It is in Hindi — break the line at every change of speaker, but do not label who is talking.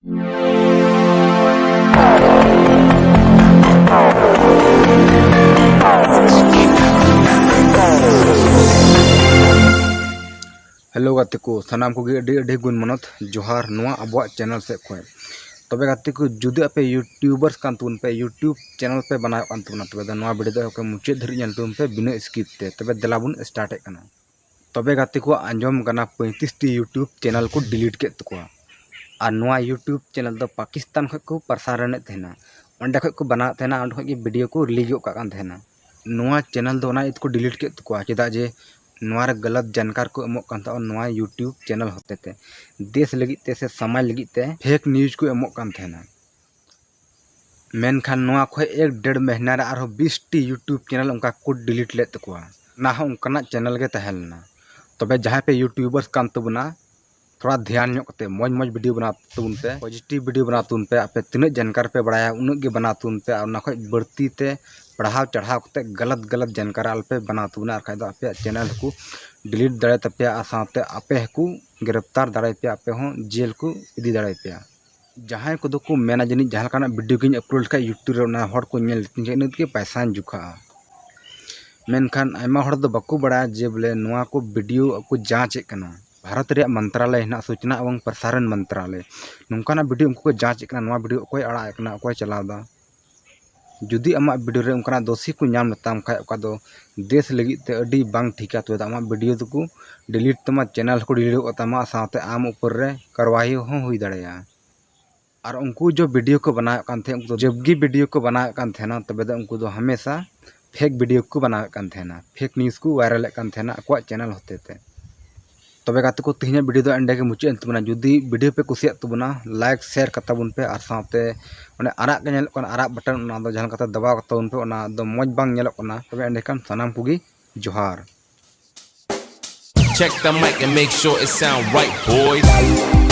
हेलो गाते को सानाम को अड़ी गुण मनत जोहार नोआ अब चैनल से खोय तबे गाते को जुदे आपे यूट्यूबर्स कान तुन पे यूट्यूब चैनल पे बनाए कान तुना तबे द नोआ वीडियो दो मुचाद धरि नेल तुन पे बिना स्किप ते तबे दलाबुन स्टार्ट कना तबे गाते को आंजम कना 35 टी यूट्यूब चैनल को डिलीट के तकोआ और नोआ यूट्यूब चैनल दो पाकिस्तान खो को प्रसारण तेना ओंडे खो को बना तेना ओंडे खो की वीडियो को रिलीज कान तेना नोआ चैनल दो ना इसको डिलीट के तकोआ चेदा जे नोआ रे गलत जानकार को एमोक कान ता नोआ यूट्यूब चैनल होते ते देश लगी ते से समाज लगी ते फेक न्यूज को एमोक कान थेना मेनखान नोआ खो 1.5 महीना रे आरो 20 टी यूट्यूब चैनल उनका को डिलीट ले तकोआ ना हो उनका चैनल के तहलना तबे जहां पे यूट्यूबर्स कान तबना थोड़ा ध्यान ᱧᱚᱜ ᱠᱟᱛᱮ मौज वीडियो बना तुन पे पॉजिटिव वीडियो बना तुन पे आपे तिना जानकार पे बढ़ाया उनग के बना तुन पे और ना खो बढ़ती ते पढ़ाव चढ़ाव कते गलत जानकार पे बना तुना खाय दो आपे चैनल को डिलीट दाड़े तपे साथे आपे को गिरफ्तार दाड़े पे आपे हो जेल को इदी दाड़े पे जहां को दो को मेना जनी जहां काना वीडियो की अपलोड का यूट्यूब रे ना हर को नेल तिन के पैसा जुखा मेनखान आयमा हर दो बाकू बड़ा जे बोले नोआ को वीडियो को जांच कना भारत रे मंत्रालय हिना सूचना एवं प्रसारण मंत्रालय नोंकाना वीडियो उनको जांच कना नोआ वीडियो कोई अड़ा कना कोई चलावदा जुदी आमा वीडियो रे उनकाना दोषी को नाम लताम खाय ओका दो देश लगी ते अडी बांग ठिका तो आमा वीडियो को डिलीट तमा चैनल को डिलीट तमा साथे आम ऊपर रे कार्रवाई हो हुई दाड़ेया और उनको जो वीडियो को बनाए कान थे उनको जबगी वीडियो को बनाए कान थे ना तबे दो उनको दो हमेशा फेक वीडियो को बनाए कान थे ना फेक न्यूज़ को वायरल कान थे ना अको चैनल होते थे तबे गाते को तिहिना वीडियो दो एंडे के मुचे तबना जुदी वीडियो पे कुसिया तबना लाइक शेयर कता बुन पे और साथे ओने आरा के नेल कोन आरा बटन ओना दो जहां कता दबाव कता उन पे ओना दो मौज बांग नेल कोना तबे एंडे कान सनाम कुगी जोहार
Check the mic and make sure it sound right, boys.